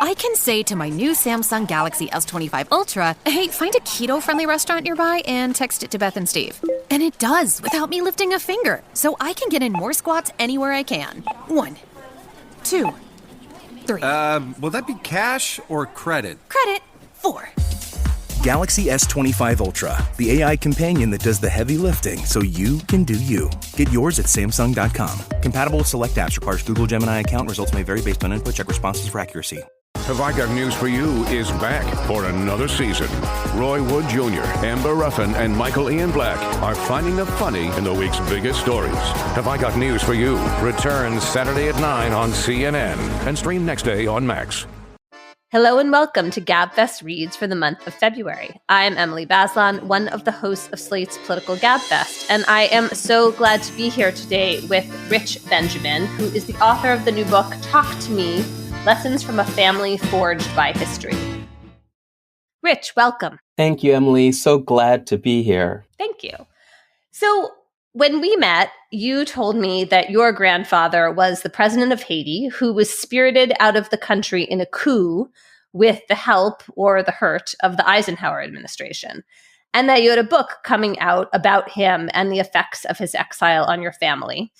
I can say to my new Samsung Galaxy S25 Ultra, hey, find a keto-friendly restaurant nearby and text it to Beth and Steve. And it does, without me lifting a finger. So I can get in more squats anywhere I can. 1, 2, 3. Will that be cash or credit? Credit. 4. Galaxy S25 Ultra, the AI companion that does the heavy lifting so you can do you. Get yours at Samsung.com. Compatible with select apps. Requires Google Gemini account. Results may vary based on input. Check responses for accuracy. Have I Got News for You is back for another season. Roy Wood Jr., Amber Ruffin, and Michael Ian Black are finding the funny in the week's biggest stories. Have I Got News for You returns Saturday at 9 on CNN and stream next day on Max. Hello and welcome to Gabfest Reads for the month of February. I'm Emily Bazelon, one of the hosts of Slate's Political Gabfest, and I am so glad to be here today with Rich Benjamin, who is the author of the new book, Talk to Me, Lessons from a Family Forged by History. Rich, welcome. Thank you, Emily. So glad to be here. Thank you. So when we met, you told me that your grandfather was the president of Haiti who was spirited out of the country in a coup with the help or the hurt of the Eisenhower administration, and that you had a book coming out about him and the effects of his exile on your family.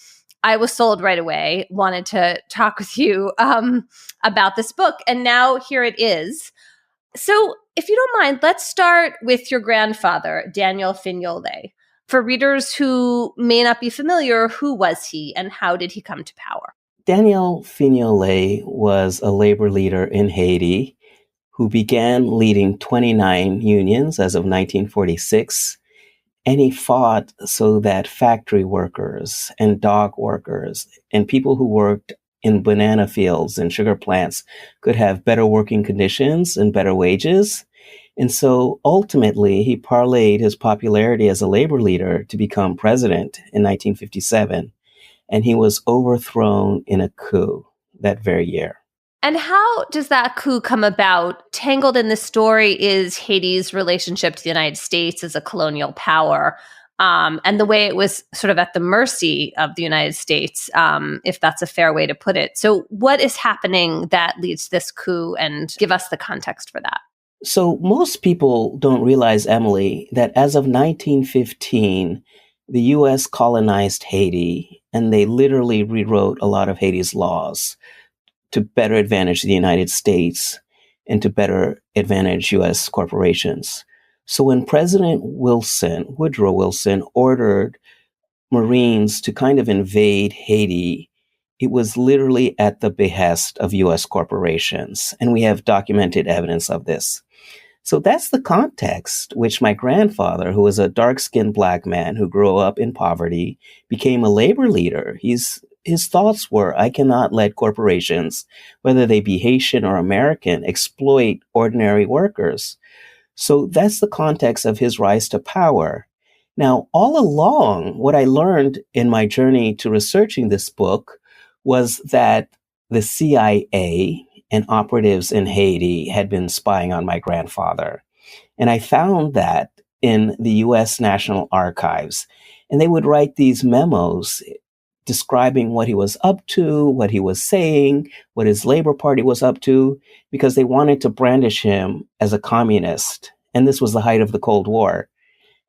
I was sold right away, wanted to talk with you about this book, and now here it is. So if you don't mind, let's start with your grandfather, Daniel Fignolé. For readers who may not be familiar, who was he and how did he come to power? Daniel Fignolé was a labor leader in Haiti who began leading 29 unions as of 1946. And he fought so that factory workers and dock workers and people who worked in banana fields and sugar plants could have better working conditions and better wages. And so ultimately, he parlayed his popularity as a labor leader to become president in 1957. And he was overthrown in a coup that very year. And how does that coup come about? Tangled in this story is Haiti's relationship to the United States as a colonial power, and the way it was sort of at the mercy of the United States, if that's a fair way to put it. So what is happening that leads to this coup, and give us the context for that? So most people don't realize, Emily, that as of 1915, the U.S. colonized Haiti, and they literally rewrote a lot of Haiti's laws to better advantage the United States and to better advantage U.S. corporations. So when President Woodrow Wilson, ordered Marines to kind of invade Haiti, it was literally at the behest of U.S. corporations. And we have documented evidence of this. So that's the context which my grandfather, who was a dark-skinned Black man who grew up in poverty, became a labor leader. His thoughts were, I cannot let corporations, whether they be Haitian or American, exploit ordinary workers. So that's the context of his rise to power. Now, all along, what I learned in my journey to researching this book was that the CIA and operatives in Haiti had been spying on my grandfather. And I found that in the U.S. National Archives. And they would write these memos describing what he was up to, what he was saying, what his Labor Party was up to, because they wanted to brandish him as a communist. And this was the height of the Cold War.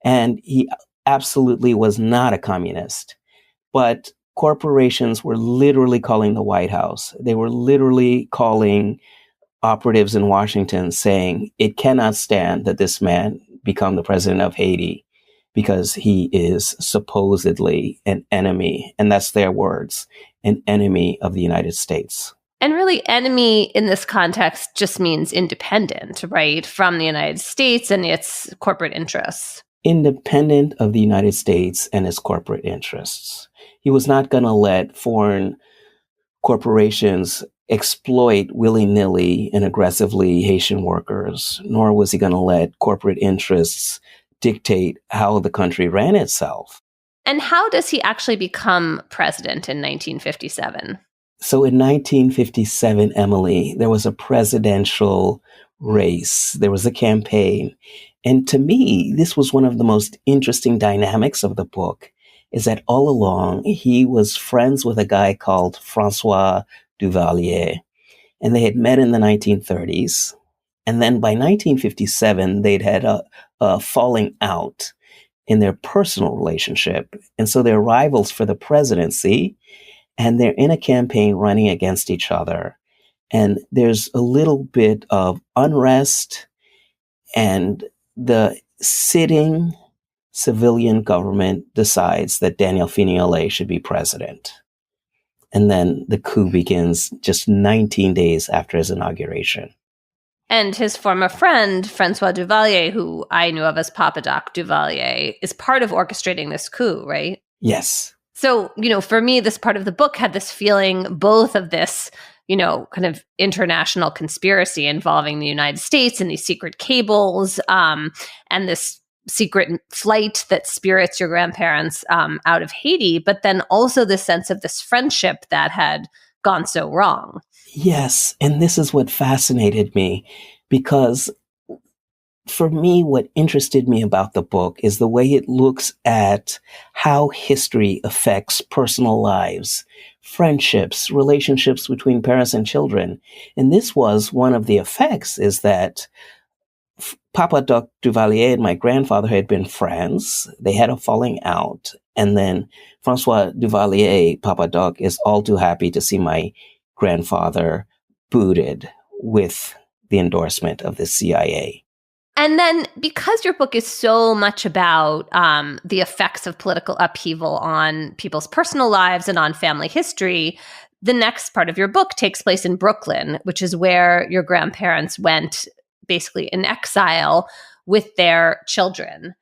And he absolutely was not a communist. But corporations were literally calling the White House. They were literally calling operatives in Washington saying, it cannot stand that this man become the president of Haiti, because he is supposedly an enemy, and that's their words, an enemy of the United States. And really, enemy in this context just means independent, right, from the United States and its corporate interests. Independent of the United States and its corporate interests. He was not going to let foreign corporations exploit willy-nilly and aggressively Haitian workers, nor was he going to let corporate interests dictate how the country ran itself. And how does he actually become president in 1957? So in 1957, Emily, there was a presidential race. There was a campaign. And to me, this was one of the most interesting dynamics of the book, is that all along he was friends with a guy called Francois Duvalier. And they had met in the 1930s. And then by 1957, they'd had a falling out in their personal relationship. And so they're rivals for the presidency, and they're in a campaign running against each other. And there's a little bit of unrest, and the sitting civilian government decides that Daniel Fignolé should be president. And then the coup begins just 19 days after his inauguration. And his former friend, Francois Duvalier, who I knew of as Papa Doc Duvalier, is part of orchestrating this coup, right? Yes. So, for me, this part of the book had this feeling both of this, kind of international conspiracy involving the United States and these secret cables, and this secret flight that spirits your grandparents out of Haiti, but then also the sense of this friendship that had gone so wrong. Yes, and this is what fascinated me, because for me, what interested me about the book is the way it looks at how history affects personal lives, friendships, relationships between parents and children. And this was one of the effects, is that Papa Doc Duvalier and my grandfather had been friends. They had a falling out. And then Francois Duvalier, Papa Doc, is all too happy to see my grandfather booted with the endorsement of the CIA. And then because your book is so much about the effects of political upheaval on people's personal lives and on family history, the next part of your book takes place in Brooklyn, which is where your grandparents went basically in exile with their children.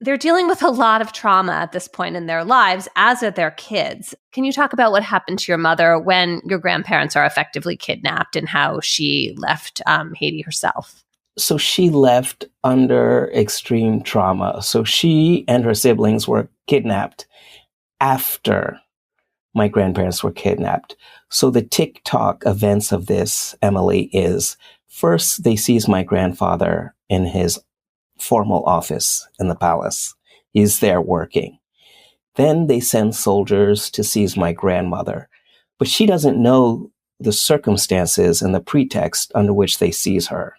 They're dealing with a lot of trauma at this point in their lives, as are their kids. Can you talk about what happened to your mother when your grandparents are effectively kidnapped and how she left Haiti herself? So she left under extreme trauma. So she and her siblings were kidnapped after my grandparents were kidnapped. So the TikTok events of this, Emily, is first they seize my grandfather in his formal office in the palace. He's there working. Then they send soldiers to seize my grandmother, but she doesn't know the circumstances and the pretext under which they seize her.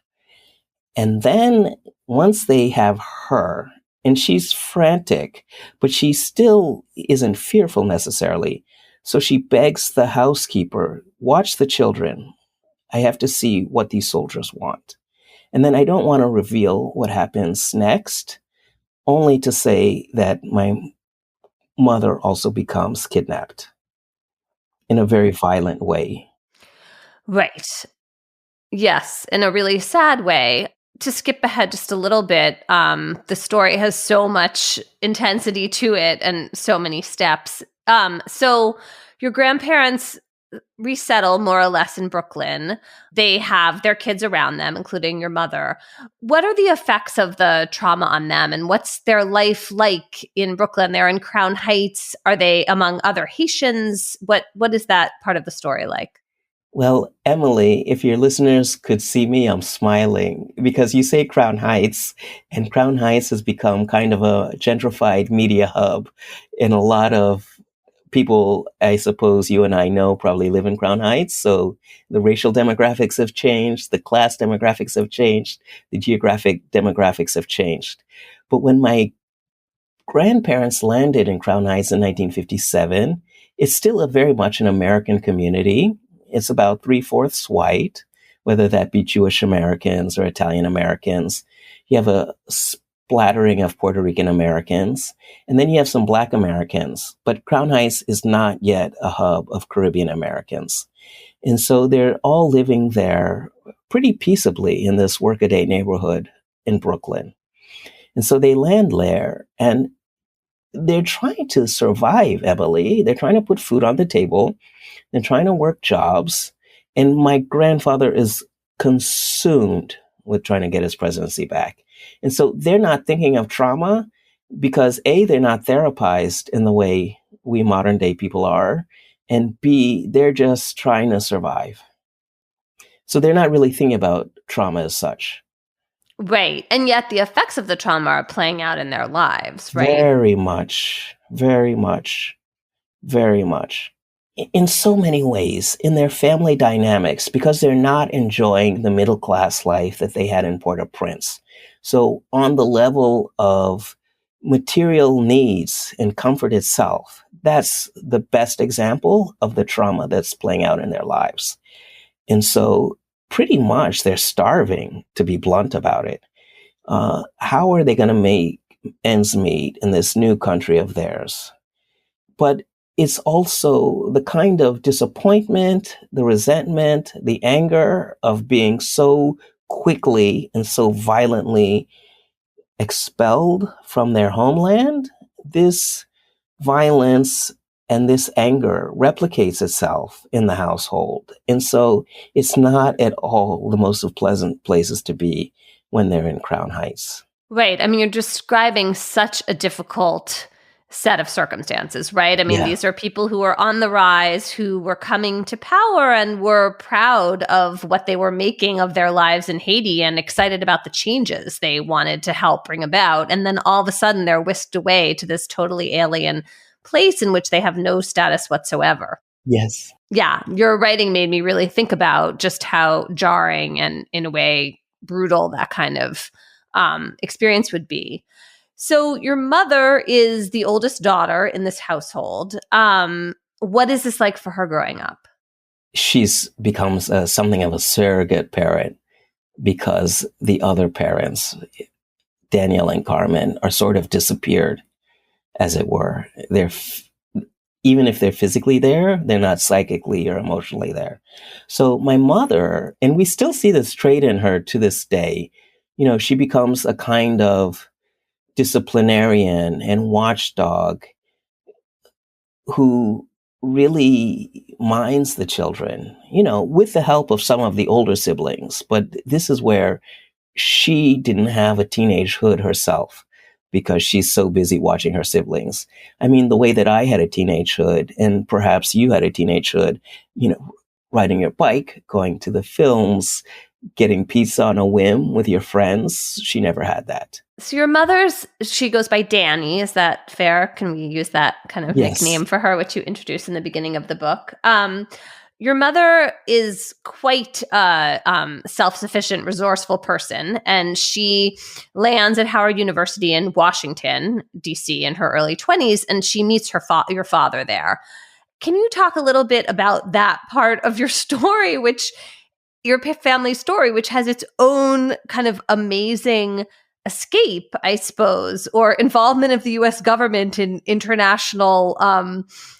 And then once they have her, and she's frantic, but she still isn't fearful necessarily. So she begs the housekeeper, watch the children. I have to see what these soldiers want. And then I don't want to reveal what happens next, only to say that my mother also becomes kidnapped in a very violent way. Right. Yes, in a really sad way. To skip ahead just a little bit, the story has so much intensity to it and so many steps. So your grandparents resettle more or less in Brooklyn. They have their kids around them, including your mother. What are the effects of the trauma on them, and what's their life like in Brooklyn? They're in Crown Heights. Are they among other Haitians? What is that part of the story like? Well, Emily, if your listeners could see me, I'm smiling because you say Crown Heights, and Crown Heights has become kind of a gentrified media hub. And a lot of people, I suppose you and I know, probably live in Crown Heights. So the racial demographics have changed, the class demographics have changed, the geographic demographics have changed. But when my grandparents landed in Crown Heights in 1957, it's still very much an American community. It's about 3/4 white, whether that be Jewish Americans or Italian Americans. You have a splattering of Puerto Rican Americans, and then you have some Black Americans. But Crown Heights is not yet a hub of Caribbean Americans. And so they're all living there pretty peaceably in this workaday neighborhood in Brooklyn. And so they land there, and they're trying to survive, Emily. They're trying to put food on the table. They're trying to work jobs. And my grandfather is consumed with trying to get his presidency back. And so they're not thinking of trauma because A, they're not therapized in the way we modern day people are. And B, they're just trying to survive. So they're not really thinking about trauma as such. Right. And yet the effects of the trauma are playing out in their lives, right? Very much, very much, very much. in so many ways, in their family dynamics, because they're not enjoying the middle class life that they had in Port-au-Prince. So on the level of material needs and comfort itself, that's the best example of the trauma that's playing out in their lives. And so pretty much they're starving, to be blunt about it. How are they going to make ends meet in this new country of theirs? But it's also the kind of disappointment, the resentment, the anger of being so quickly and so violently expelled from their homeland. This violence and this anger replicates itself in the household. And so it's not at all the most pleasant places to be when they're in Crown Heights. Right. I mean, you're describing such a difficult set of circumstances, right? I mean, these are people who were on the rise, who were coming to power and were proud of what they were making of their lives in Haiti and excited about the changes they wanted to help bring about. And then all of a sudden they're whisked away to this totally alien place in which they have no status whatsoever. Yes. Yeah, your writing made me really think about just how jarring and, in a way, brutal that kind of experience would be. So your mother is the oldest daughter in this household. What is this like for her growing up? She's becomes something of a surrogate parent because the other parents, Daniel and Carmen, are sort of disappeared, as it were. Even if they're physically there, they're not psychically or emotionally there. So my mother, and we still see this trait in her to this day, she becomes a kind of disciplinarian and watchdog who really minds the children, with the help of some of the older siblings. But this is where she didn't have a teenagehood herself because she's so busy watching her siblings. I mean, the way that I had a teenagehood, and perhaps you had a teenagehood, riding your bike, going to the films, getting pizza on a whim with your friends. She never had that. So your mother's, she goes by Danny. Is that fair? Can we use that kind of nickname for her, which you introduced in the beginning of the book? Your mother is quite a self-sufficient, resourceful person, and she lands at Howard University in Washington, D.C. in her early 20s, and she meets your father there. Can you talk a little bit about that part of your story, your family story, which has its own kind of amazing escape, I suppose, or involvement of the U.S. government in international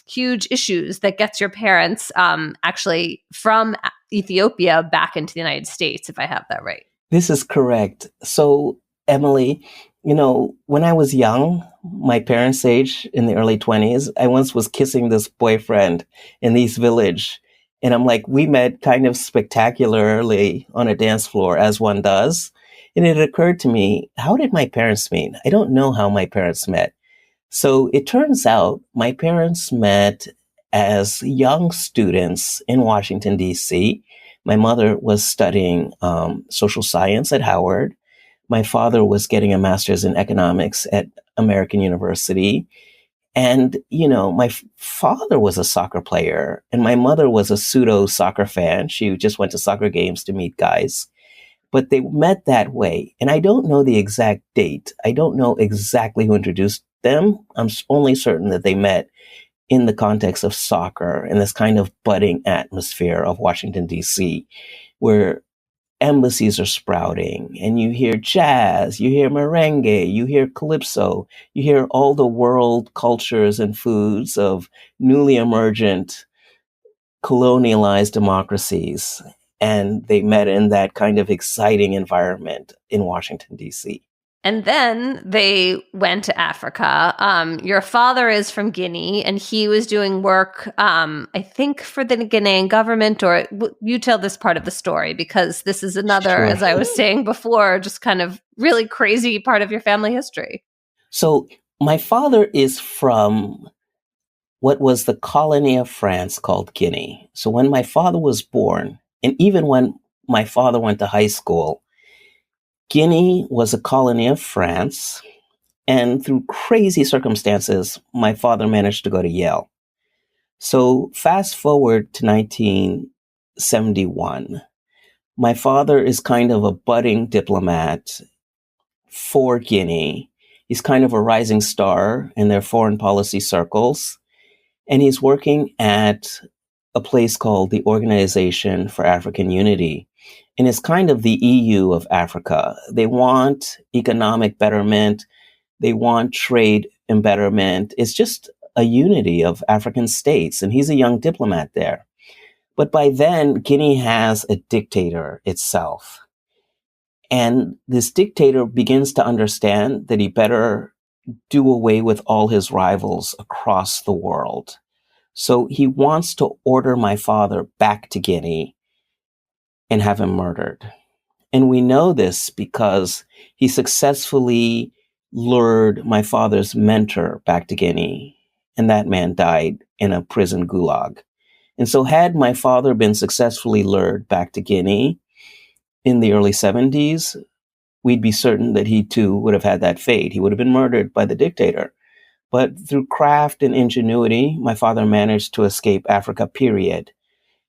huge issues that gets your parents actually from Ethiopia back into the United States, if I have that right? This is correct. So, Emily, when I was young, my parents' age in the early 20s, I once was kissing this boyfriend in the East Village. And I'm like, we met kind of spectacularly on a dance floor, as one does. And it occurred to me, how did my parents meet? I don't know how my parents met. So it turns out my parents met as young students in Washington, D.C. My mother was studying social science at Howard. My father was getting a master's in economics at American University. And, my father was a soccer player and my mother was a pseudo soccer fan. She just went to soccer games to meet guys. But they met that way. And I don't know the exact date. I don't know exactly who introduced them. I'm only certain that they met in the context of soccer in this kind of budding atmosphere of Washington, D.C., where embassies are sprouting and you hear jazz, you hear merengue, you hear calypso, you hear all the world cultures and foods of newly emergent colonialized democracies. And they met in that kind of exciting environment in Washington, D.C. And then they went to Africa. Your father is from Guinea, and he was doing work, I think, for the Ghanaian government, or you tell this part of the story, because this is another, as I was saying before, just kind of really crazy part of your family history. So my father is from what was the colony of France called Guinea. So when my father was born, and even when my father went to high school, Guinea was a colony of France. And through crazy circumstances, my father managed to go to Yale. So fast forward to 1971. My father is kind of a budding diplomat for Guinea. He's kind of a rising star in their foreign policy circles. And he's working at a place called the Organization for African Unity. And it's kind of the EU of Africa. They want economic betterment. They want trade and betterment. It's just a unity of African states. And he's a young diplomat there. But by then, Guinea has a dictator itself. And this dictator begins to understand that he better do away with all his rivals across the world. So he wants to order my father back to Guinea and have him murdered. And we know this because he successfully lured my father's mentor back to Guinea, and that man died in a prison gulag. And so had my father been successfully lured back to Guinea in the early 70s, we'd be certain that he too would have had that fate. He would have been murdered by the dictator. But through craft and ingenuity, my father managed to escape Africa, period.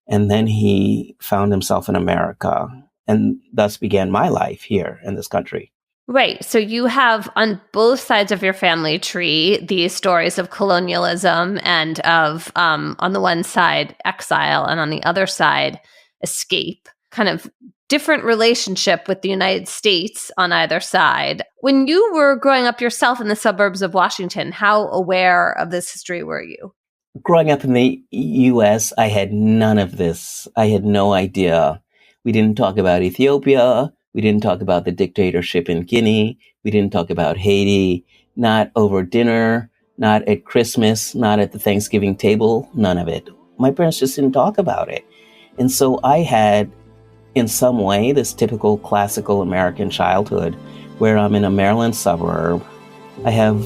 And then he found himself in America, and thus began my life here in this country. Right. So you have on both sides of your family tree these stories of colonialism and of, on the one side, exile, and on the other side, escape. Kind of different relationship with the United States on either side. When you were growing up yourself in the suburbs of Washington, how aware of this history were you? Growing up in the U.S., I had none of this. I had no idea. We didn't talk about Ethiopia. We didn't talk about the dictatorship in Guinea. We didn't talk about Haiti, not over dinner, not at Christmas, not at the Thanksgiving table, none of it. My parents just didn't talk about it. And so I had, in some way, this typical classical American childhood where I'm in a Maryland suburb. I have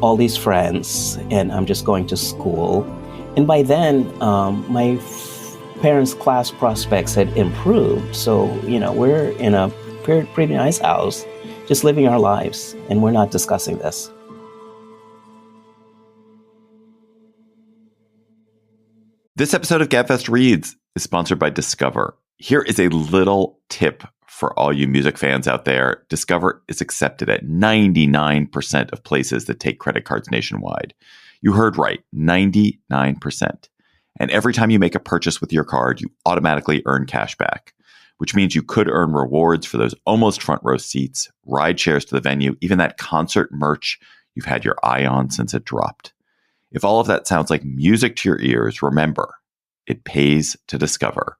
all these friends and I'm just going to school. And by then, my parents' class prospects had improved. So, we're in a pretty nice house, just living our lives, and we're not discussing this. This episode of Gabfest Reads is sponsored by Discover. Here is a little tip for all you music fans out there. Discover is accepted at 99% of places that take credit cards nationwide. You heard right, 99%. And every time you make a purchase with your card, you automatically earn cash back, which means you could earn rewards for those almost front row seats, ride shares to the venue, even that concert merch you've had your eye on since it dropped. If all of that sounds like music to your ears, remember, it pays to Discover.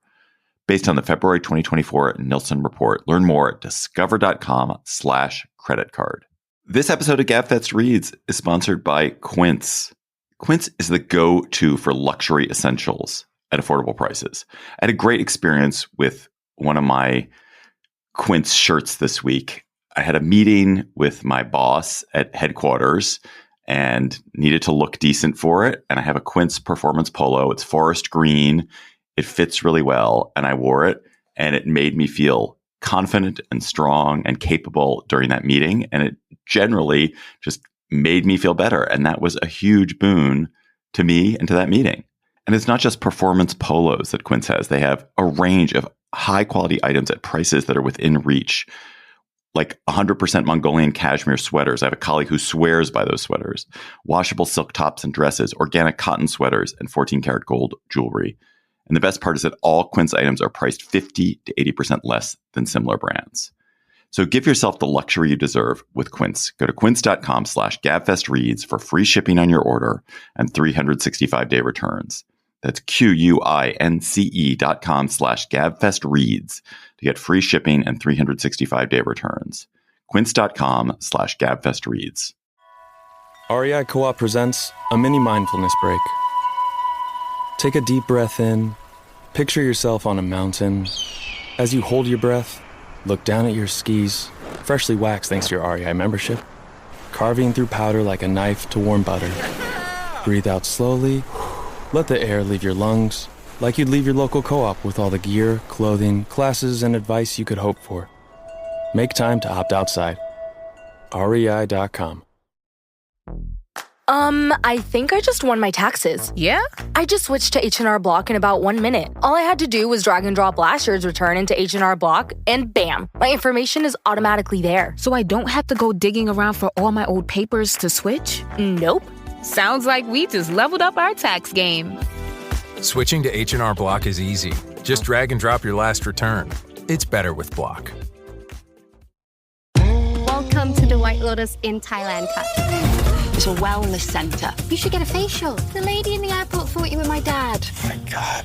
Based on the February 2024 Nielsen report, learn more at discover.com/credit card. This episode of Gabfest Reads is sponsored by Quince. Quince is the go-to for luxury essentials at affordable prices. I had a great experience with one of my Quince shirts this week. I had a meeting with my boss at headquarters and needed to look decent for it. And I have a Quince performance polo. It's forest green. It fits really well. And I wore it and it made me feel confident and strong and capable during that meeting. And it generally just made me feel better. And that was a huge boon to me and to that meeting. And it's not just performance polos that Quince has. They have a range of high quality items at prices that are within reach, like 100% Mongolian cashmere sweaters. I have a colleague who swears by those sweaters, washable silk tops and dresses, organic cotton sweaters, and 14 karat gold jewelry. And the best part is that all Quince items are priced 50 to 80% less than similar brands. So give yourself the luxury you deserve with Quince. Go to quince.com/gabfestreads for free shipping on your order and 365-day returns. That's QUINCE.com/gabfestreads to get free shipping and 365-day returns. Quince.com/gabfestreads. REI Co-op presents a mini mindfulness break. Take a deep breath in. Picture yourself on a mountain. As you hold your breath, look down at your skis, freshly waxed thanks to your REI membership, carving through powder like a knife to warm butter. Breathe out slowly. Let the air leave your lungs, like you'd leave your local co-op with all the gear, clothing, classes, and advice you could hope for. Make time to opt outside. REI.com. I think I just won my taxes. Yeah? I just switched to H&R Block in about 1 minute. All I had to do was drag and drop last year's return into H&R Block, and bam, my information is automatically there. So I don't have to go digging around for all my old papers to switch? Nope. Sounds like we just leveled up our tax game. Switching to H&R Block is easy. Just drag and drop your last return. It's better with Block. Welcome to the White Lotus in Thailand Cut. It's a wellness center. You should get a facial. The lady in the airport thought you were my dad. Oh my God.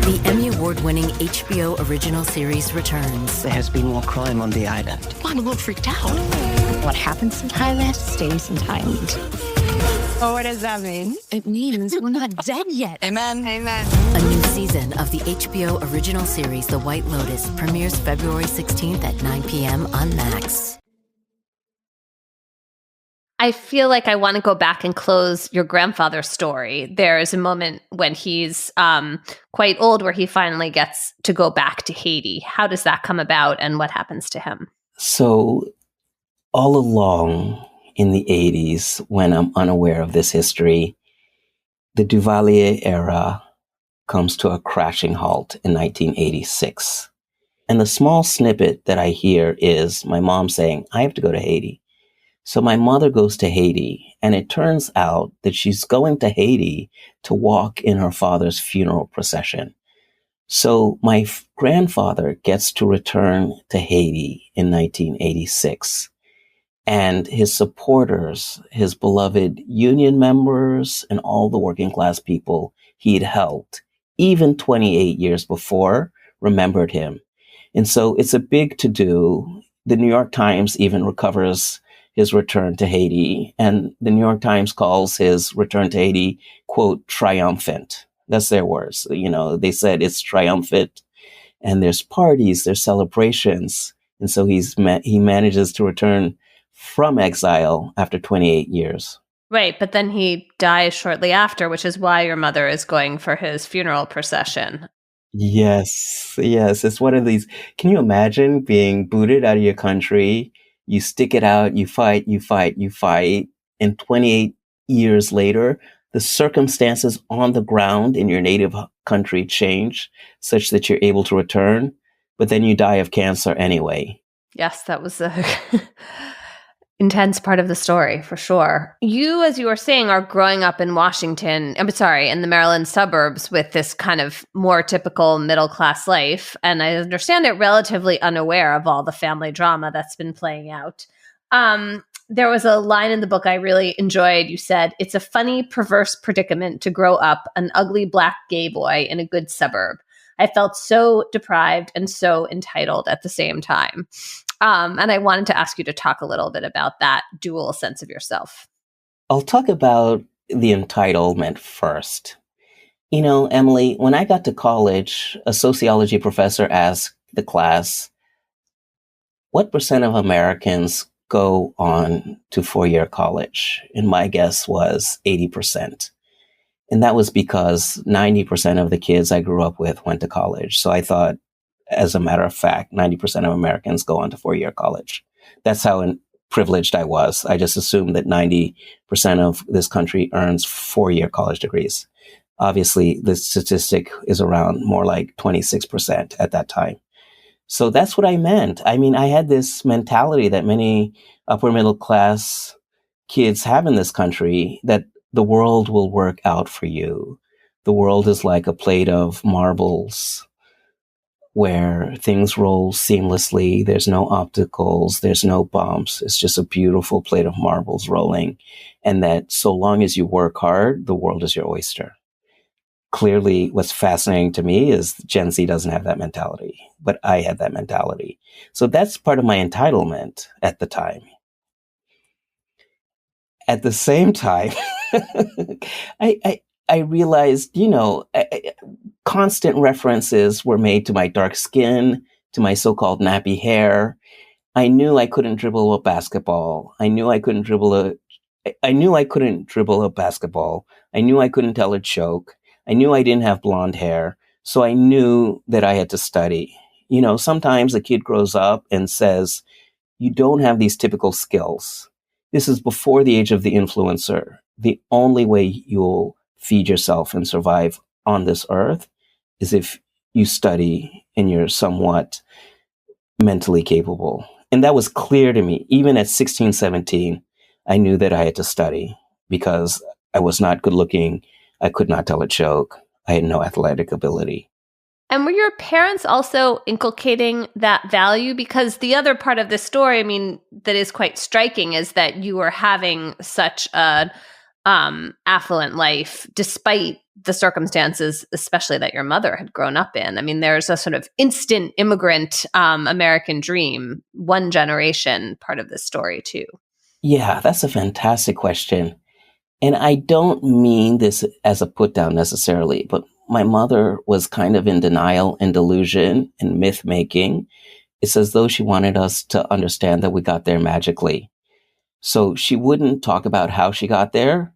The Emmy Award-winning HBO original series returns. There has been more crime on the island. Oh, I'm a little freaked out. What happens in Thailand stays in Thailand. Oh, what does that mean? It means we're not dead yet. Amen. Amen. A new season of the HBO original series The White Lotus premieres February 16th at 9 p.m. on Max. I feel like I want to go back and close your grandfather's story. There is a moment when he's quite old where he finally gets to go back to Haiti. How does that come about and what happens to him? So all along in the 80s, when I'm unaware of this history, the Duvalier era comes to a crashing halt in 1986. And the small snippet that I hear is my mom saying, I have to go to Haiti. So my mother goes to Haiti, and it turns out that she's going to Haiti to walk in her father's funeral procession. So my grandfather gets to return to Haiti in 1986. And his supporters, his beloved union members, and all the working class people he'd helped, even 28 years before, remembered him. And so it's a big to-do. The New York Times even recovers his return to Haiti, and the New York Times calls his return to Haiti, quote, triumphant. That's their words. You know, they said it's triumphant, and there's parties, there's celebrations. And so he manages to return from exile after 28 years. Right, but then he dies shortly after, which is why your mother is going for his funeral procession. Yes. It's one of these. Can you imagine being booted out of your country? You stick it out, you fight. And 28 years later, the circumstances on the ground in your native country change such that you're able to return, but then you die of cancer anyway. Yes, that was a intense part of the story, for sure. You, as you were saying, are growing up in in the Maryland suburbs with this kind of more typical middle-class life. And I understand it relatively unaware of all the family drama that's been playing out. There was a line in the book I really enjoyed. You said, it's a funny, perverse predicament to grow up an ugly black gay boy in a good suburb. I felt so deprived and so entitled at the same time. And I wanted to ask you to talk a little bit about that dual sense of yourself. I'll talk about the entitlement first. You know, Emily, when I got to college, a sociology professor asked the class, what % of Americans go on to 4-year college? And my guess was 80%. And that was because 90% of the kids I grew up with went to college. So I thought, as a matter of fact, 90% of Americans go on to 4-year college. That's how privileged I was. I just assumed that 90% of this country earns 4-year college degrees. Obviously, the statistic is around more like 26% at that time. So that's what I meant. I mean, I had this mentality that many upper middle class kids have in this country, that the world will work out for you. The world is like a plate of marbles where things roll seamlessly. There's no obstacles. There's no bumps. It's just a beautiful plate of marbles rolling. And that so long as you work hard, the world is your oyster. Clearly, what's fascinating to me is Gen Z doesn't have that mentality, but I had that mentality. So that's part of my entitlement at the time. At the same time, I realized, constant references were made to my dark skin, to my so-called nappy hair. I knew I couldn't dribble a basketball. I knew I couldn't dribble a basketball. I knew I couldn't tell a joke. I knew I didn't have blonde hair. So I knew that I had to study. Sometimes a kid grows up and says, you don't have these typical skills. This is before the age of the influencer. the only way you'll feed yourself and survive on this earth is if you study and you're somewhat mentally capable. And that was clear to me. Even at 16, 17, I knew that I had to study because I was not good looking. I could not tell a joke. I had no athletic ability. And were your parents also inculcating that value? Because the other part of this story, I mean, that is quite striking is that you were having such a affluent life despite the circumstances, especially that your mother had grown up in. I mean, there's a sort of instant immigrant American dream, one generation part of this story too. Yeah, that's a fantastic question. And I don't mean this as a put down necessarily, but my mother was kind of in denial and delusion and myth making. It's as though she wanted us to understand that we got there magically. So she wouldn't talk about how she got there.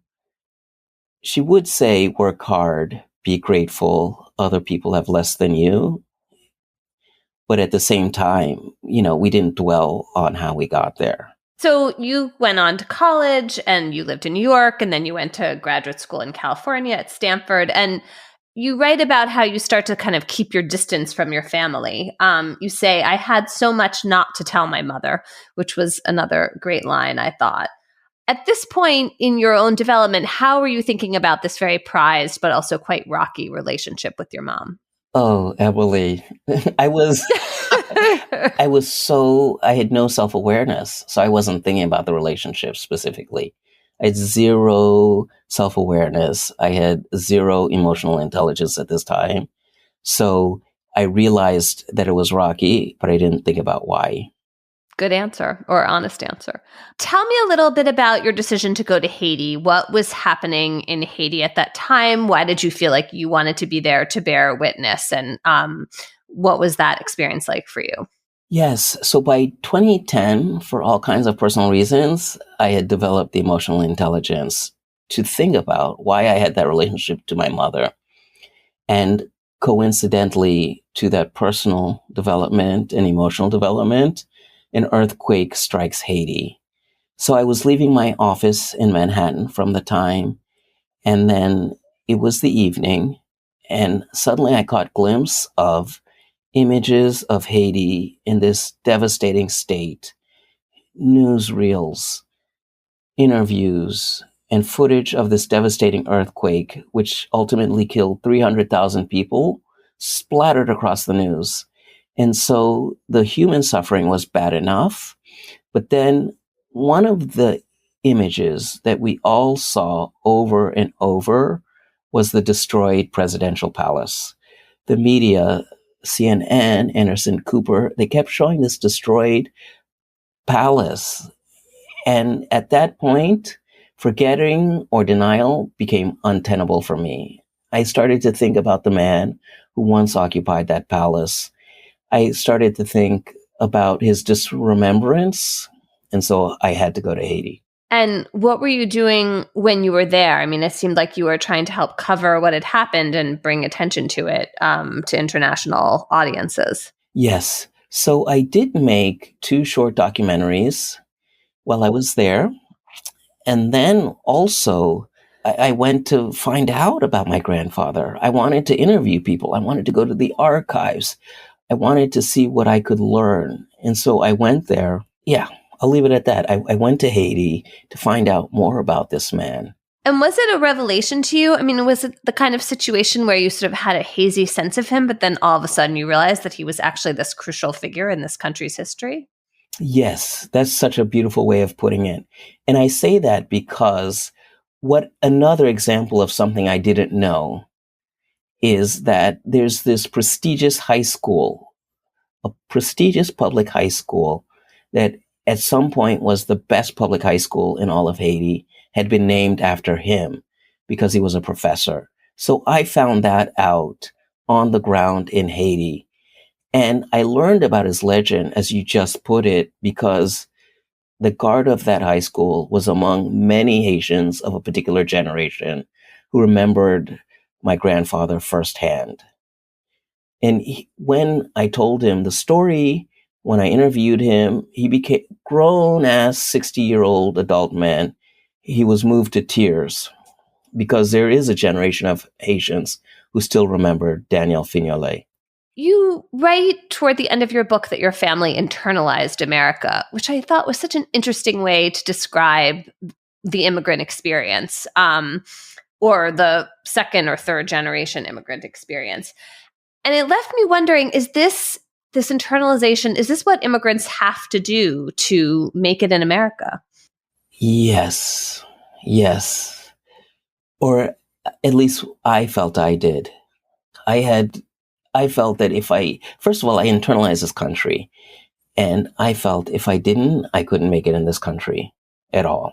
She would say, work hard, be grateful, other people have less than you. But at the same time, we didn't dwell on how we got there. So you went on to college and you lived in New York, and then you went to graduate school in California at Stanford. And you write about how you start to kind of keep your distance from your family. You say, I had so much not to tell my mother, which was another great line, I thought. At this point in your own development, how were you thinking about this very prized but also quite rocky relationship with your mom? Oh, Emily, I had no self-awareness. So I wasn't thinking about the relationship specifically. I had zero self-awareness. I had zero emotional intelligence at this time. So I realized that it was rocky, but I didn't think about why. Good answer, or honest answer. Tell me a little bit about your decision to go to Haiti. What was happening in Haiti at that time? Why did you feel like you wanted to be there to bear witness? And what was that experience like for you? Yes. So by 2010, for all kinds of personal reasons, I had developed the emotional intelligence to think about why I had that relationship to my mother. And coincidentally, to that personal development and emotional development, an earthquake strikes Haiti. So I was leaving my office in Manhattan from the time, and then it was the evening, and suddenly I caught a glimpse of images of Haiti in this devastating state, newsreels, interviews, and footage of this devastating earthquake, which ultimately killed 300,000 people, splattered across the news. And so the human suffering was bad enough. But then one of the images that we all saw over and over was the destroyed presidential palace. The media, CNN, Anderson Cooper, they kept showing this destroyed palace. And at that point, forgetting or denial became untenable for me. I started to think about the man who once occupied that palace. I started to think about his disremembrance, and so I had to go to Haiti. And what were you doing when you were there? I mean, it seemed like you were trying to help cover what had happened and bring attention to it to international audiences. Yes. So I did make 2 short documentaries while I was there. And then also, I went to find out about my grandfather. I wanted to interview people. I wanted to go to the archives. I wanted to see what I could learn. And so I went there. Yeah, I'll leave it at that. I went to Haiti to find out more about this man. And was it a revelation to you? I mean, was it the kind of situation where you sort of had a hazy sense of him, but then all of a sudden you realized that he was actually this crucial figure in this country's history? Yes, that's such a beautiful way of putting it. And I say that because what another example of something I didn't know is that there's this prestigious high school, a prestigious public high school that at some point was the best public high school in all of Haiti, had been named after him because he was a professor. So I found that out on the ground in Haiti. And I learned about his legend, as you just put it, because the guard of that high school was among many Haitians of a particular generation who remembered my grandfather firsthand. And when I told him the story, when I interviewed him, he became grown-ass 60-year-old adult man. he was moved to tears because there is a generation of Haitians who still remember Daniel Fignolé. You write toward the end of your book that your family internalized America, which I thought was such an interesting way to describe the immigrant experience, or the second or third generation immigrant experience. And it left me wondering, is this internalization, is this what immigrants have to do to make it in America? Yes. Or at least I felt I did. I felt that first of all, I internalized this country. And I felt if I didn't, I couldn't make it in this country at all.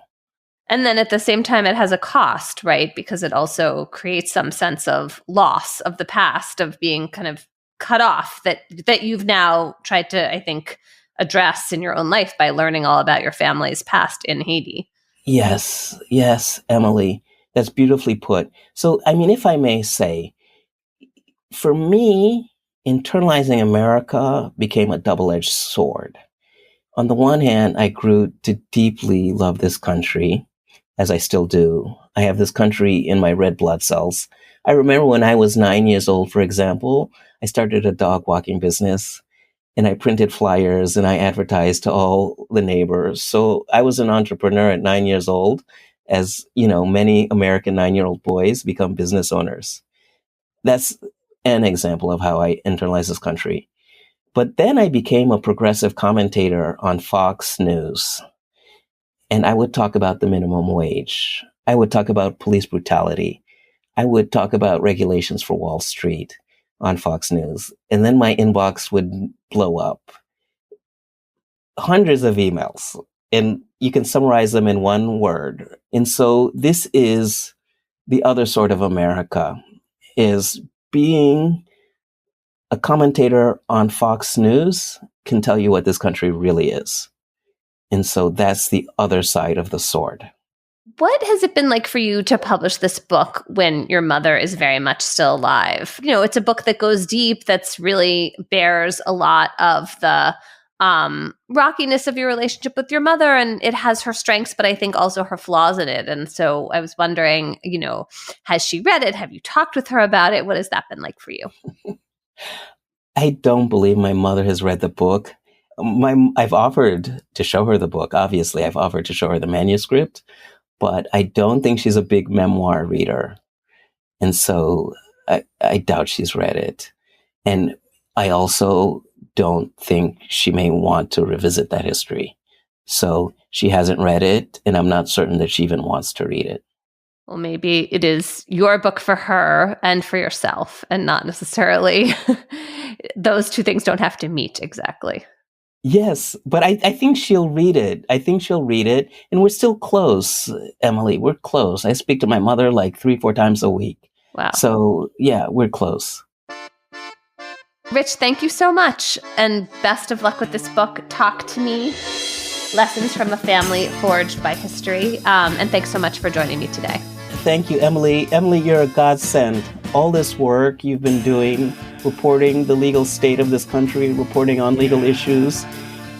And then at the same time, it has a cost, right? Because it also creates some sense of loss of the past, of being kind of cut off that you've now tried to, I think, address in your own life by learning all about your family's past in Haiti. Yes, Emily. That's beautifully put. So, I mean, if I may say, for me, internalizing America became a double-edged sword. On the one hand, I grew to deeply love this country, as I still do. I have this country in my red blood cells. I remember when I was 9 years old, for example, I started a dog walking business and I printed flyers and I advertised to all the neighbors. So I was an entrepreneur at 9 years old, as, you know, many American 9-year-old boys become business owners. That's an example of how I internalized this country. But then I became a progressive commentator on Fox News. And I would talk about the minimum wage. I would talk about police brutality. I would talk about regulations for Wall Street on Fox News. And then my inbox would blow up. Hundreds of emails. And you can summarize them in one word. And so this is the other sort of America, is being a commentator on Fox News can tell you what this country really is. And so that's the other side of the sword. What has it been like for you to publish this book when your mother is very much still alive? You know, it's a book that goes deep, that's really bears a lot of the rockiness of your relationship with your mother, and it has her strengths, but I think also her flaws in it. And so I was wondering, you know, has she read it? Have you talked with her about it? What has that been like for you? I don't believe my mother has read the book. I've offered to show her the book. Obviously, I've offered to show her the manuscript, but I don't think she's a big memoir reader. And so I doubt she's read it. And I also don't think she may want to revisit that history. So she hasn't read it, and I'm not certain that she even wants to read it. Well, maybe it is your book for her and for yourself, and not necessarily those two things don't have to meet exactly. Yes, but I think she'll read it. And we're still close, Emily. We're close. I speak to my mother like 3-4 times a week. Wow. So, yeah, we're close. Rich, thank you so much. And best of luck with this book, Talk to Me, Lessons from a Family Forged by History. And thanks so much for joining me today. Thank you, Emily. Emily, you're a godsend. All this work you've been doing, reporting the legal state of this country, reporting on legal issues.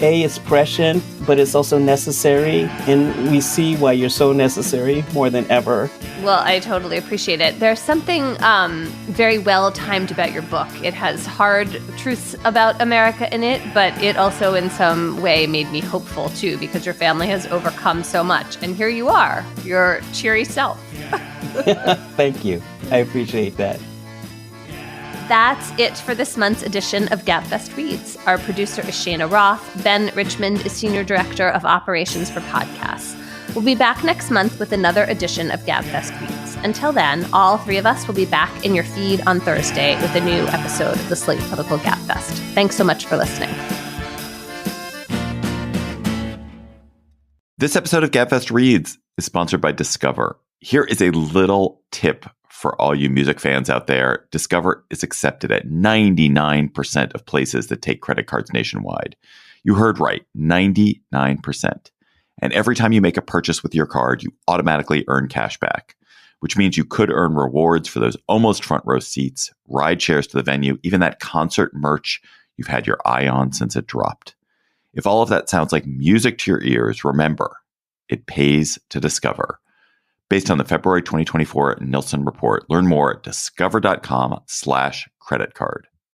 It's prescient, but it's also necessary. And we see why you're so necessary more than ever. Well, I totally appreciate it. There's something very well timed about your book. It has hard truths about America in it, but it also in some way made me hopeful too, because your family has overcome so much. And here you are, your cheery self. Thank you. I appreciate that. That's it for this month's edition of Gabfest Reads. Our producer is Cheyna Roth. Ben Richmond is Senior Director of Operations for Podcasts. We'll be back next month with another edition of Gabfest Reads. Until then, all three of us will be back in your feed on Thursday with a new episode of the Slate Political Gabfest. Thanks so much for listening. This episode of Gabfest Reads is sponsored by Discover. Here is a little tip for all you music fans out there. Discover is accepted at 99% of places that take credit cards nationwide. You heard right, 99%. And every time you make a purchase with your card, you automatically earn cash back, which means you could earn rewards for those almost front row seats, ride shares to the venue, even that concert merch you've had your eye on since it dropped. If all of that sounds like music to your ears, remember, it pays to discover. Based on the February 2024 Nielsen report. Learn more at discover.com/credit card.